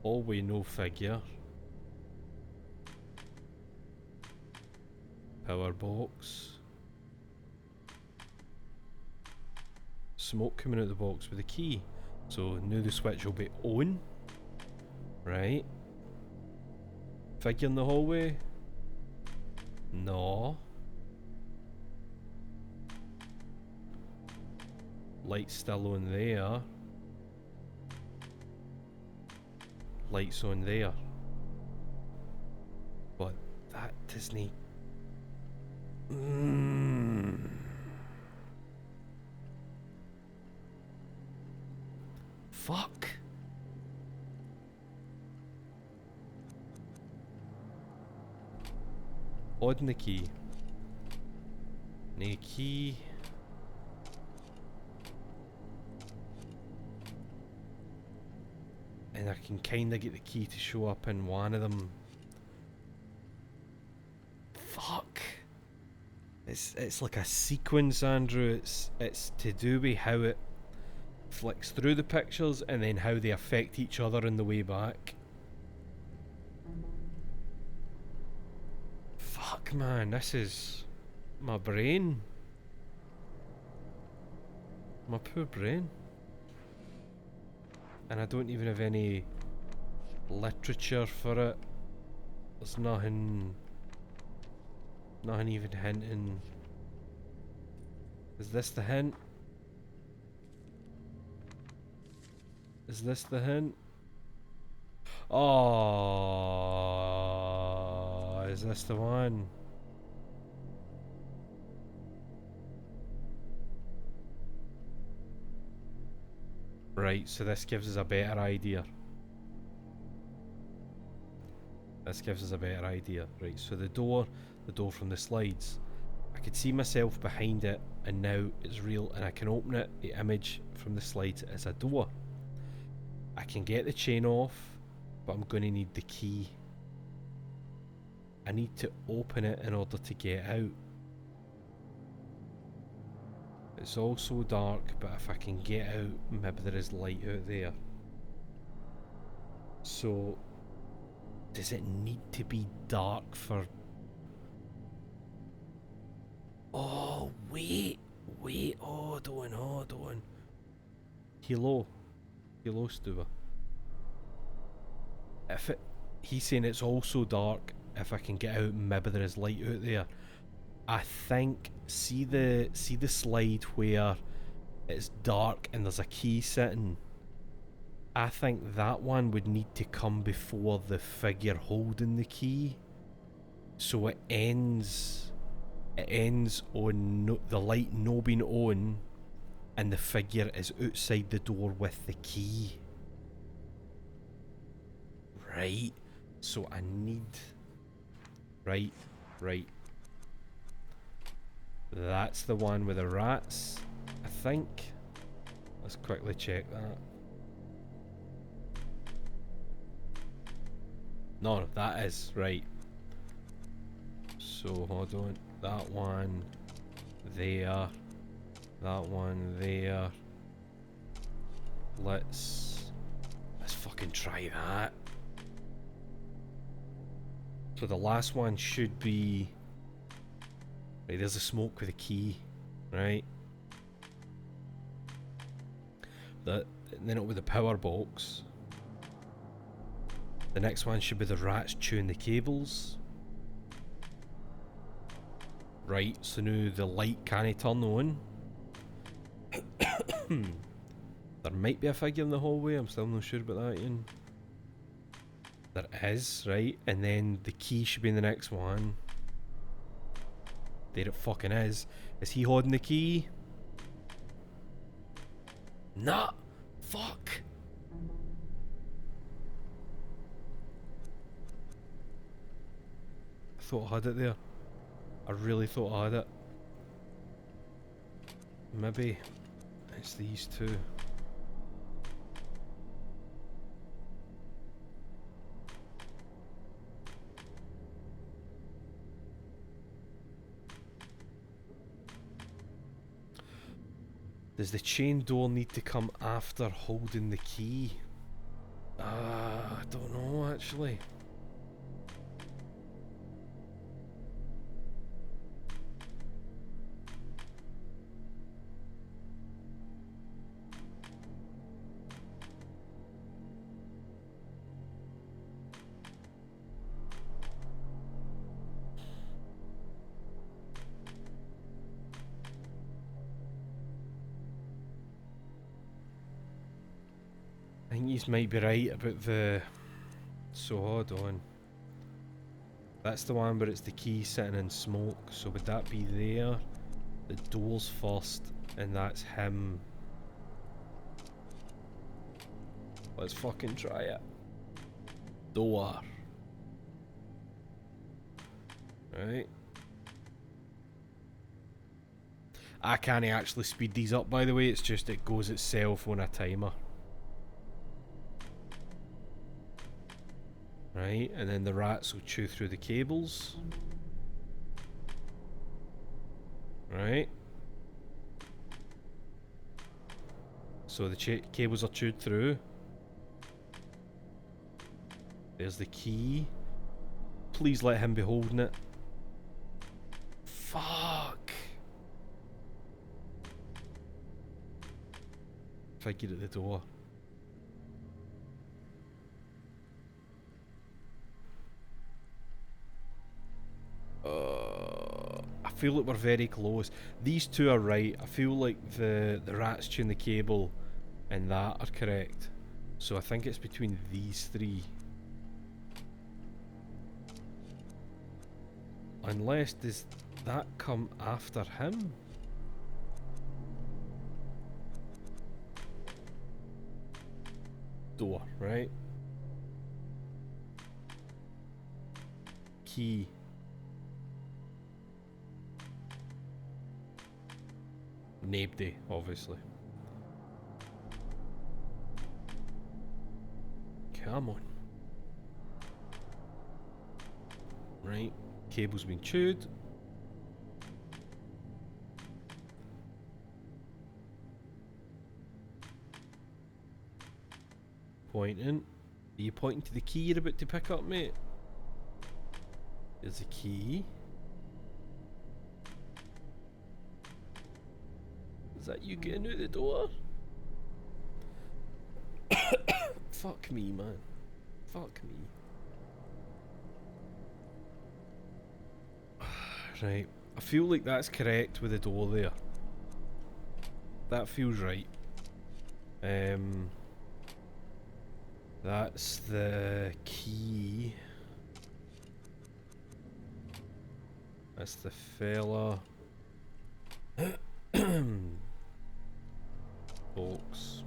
Hallway, no figure. Power box. Smoke coming out of the box with a key. So now the switch will be on. Right. Figure in the hallway. No. Lights still on there. Lights on there. But that doesn't... Fuck. On the key. Need a key. And I can kinda get the key to show up in one of them. Fuck. It's like a sequence, Andrew. It's to do with how it flicks through the pictures and then how they affect each other on the way back. Fuck, man, this is my brain. My poor brain. And I don't even have any literature for it. There's nothing even hinting. Is this the hint? Is this the hint? Oh, Is this the one? Right, so this gives us a better idea. This gives us a better idea. Right, so the door from the slides. I could see myself behind it, and now it's real, and I can open it. The image from the slides is a door. I can get the chain off, but I'm going to need the key. I need to open it in order to get out. It's all so dark, but if I can get out, maybe there is light out there. So, does it need to be dark for... Oh, wait, hold on. Hello, Stuart. If it... He's saying it's all so dark, if I can get out, maybe there is light out there. I think, see the slide where it's dark and there's a key sitting? I think that one would need to come before the figure holding the key. So it ends on the light no being on, and the figure is outside the door with the key. Right. So I need... Right. That's the one with the rats, I think. Let's quickly check that. No, that is right. So hold on. That one there. That one there. Let's fucking try that. So the last one should be... Right, there's a smoke with a key, right? And then it'll be the power box. The next one should be the rats chewing the cables. Right, so now the light can't turn on. There might be a figure in the hallway, I'm still not sure about that, Ian. There is, right? And then the key should be in the next one. There it fucking is. Is he holding the key? Nah! Fuck! I thought I had it there. I really thought I had it. Maybe it's these two. Does the chain door need to come after holding the key? I don't know actually. I think you might be right about the... So hold on. That's the one where it's the key sitting in smoke. So would that be there? The door's first, and that's him. Let's fucking try it. Door. Right. I can't actually speed these up, by the way. It's just it goes itself on a timer. Right, and then the rats will chew through the cables. Right. So the cables are chewed through. There's the key. Please let him be holding it. Fuck. Figure at the door. I feel like we're very close. These two are right. I feel like the rats chewing the cable and that are correct. So I think it's between these three. Unless, does that come after him? Door, right? Key. Nobody, obviously. Come on. Right, cable's been chewed. Pointing. Are you pointing to the key you're about to pick up, mate? There's the key. Is that you getting out the door? Fuck me, man. Fuck me. Right. I feel like that's correct with the door there. That feels right. That's the key. That's the fella. Box.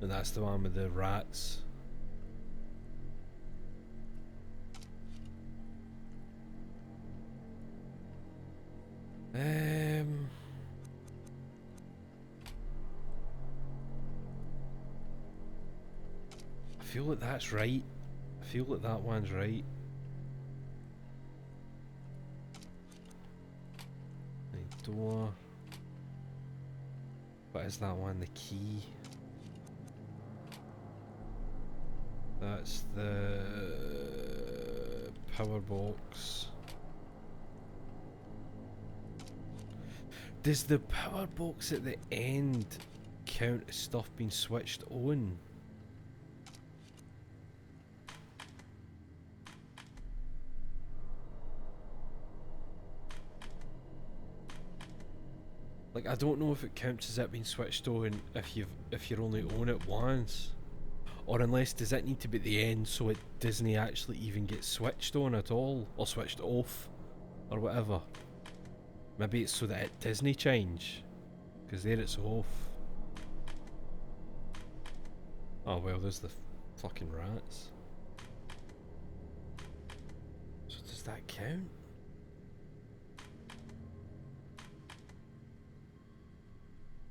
And that's the one with the rats. I feel like that's right. I feel like that one's right. The door. What is that one? The key. That's the power box. Does the power box at the end count as stuff being switched on? Like, I don't know if it counts as it being switched on if you're only on it once. Or unless, does it need to be at the end so it doesn't actually even get switched on at all? Or switched off? Or whatever. Maybe it's so that it doesn't change. Because there it's off. Oh well, there's the fucking rats. So does that count?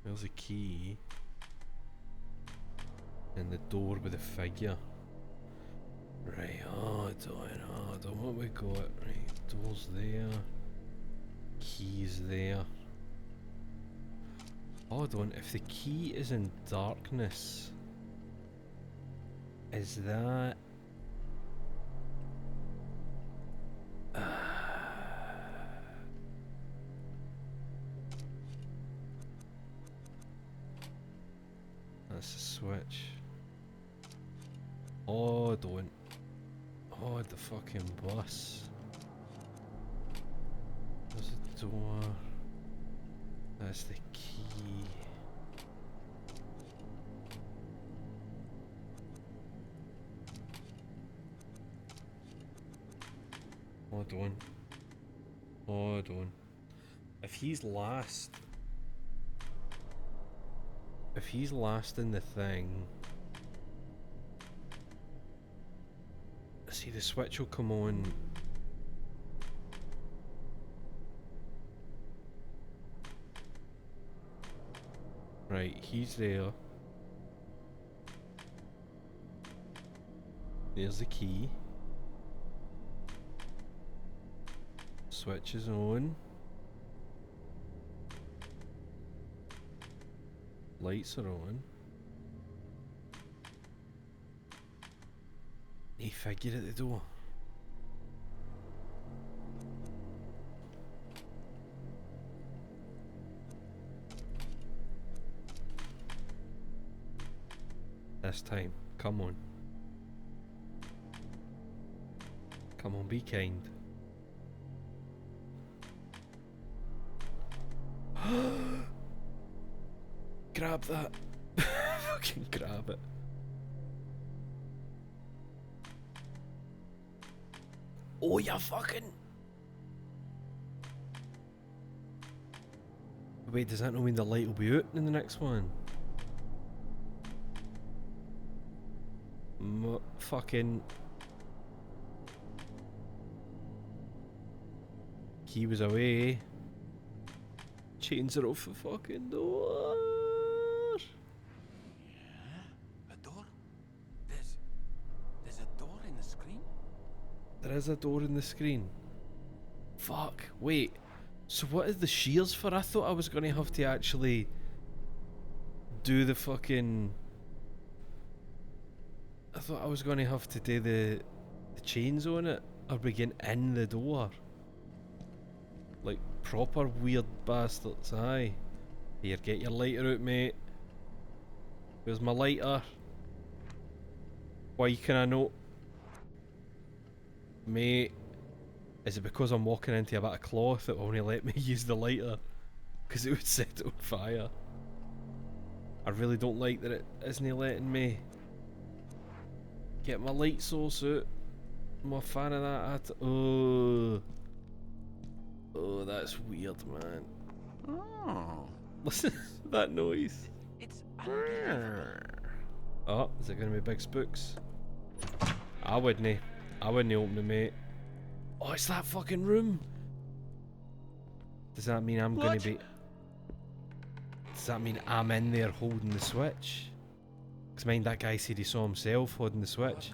There's a key. And the door with the figure. Right, hold on, what we got? Right, door's there. Key's there. Hold on, if the key is in darkness, is that... That's the switch. Hold on. Oh, the fucking bus. There's a door. That's the key. Hold on. Hold on. If he's last in the thing, see, the switch will come on. Right, he's there. There's the key. Switch is on. Lights are on. He figured at the door. This time, come on. Come on, be kind. Grab that. Fucking grab it. Oh, you fucking... Wait, does that not mean the light will be out in the next one? Fucking... Key was away. Chains are off the fucking door. Yeah? A door? There's a door in the screen? There is a door in the screen. Fuck, wait. So what is the shears for? I thought I was going to have to actually do the fucking... I thought I was going to have to do the chains on it, or begin in the door. Like proper weird bastards, aye. Here, get your lighter out, mate. Where's my lighter? Why can I not? Mate, is it because I'm walking into a bit of cloth that only let me use the lighter? Because it would set it on fire. I really don't like that it isn't letting me get my light source out. I'm a fan of that. Oh, that's weird, man. Oh. Listen to that noise. It's unbelievable. Oh, is it going to be big spooks? I wouldn't open it, mate. Oh, it's that fucking room. Does that mean I'm going to be... Does that mean I'm in there holding the switch? Because mind that guy said he saw himself holding the switch.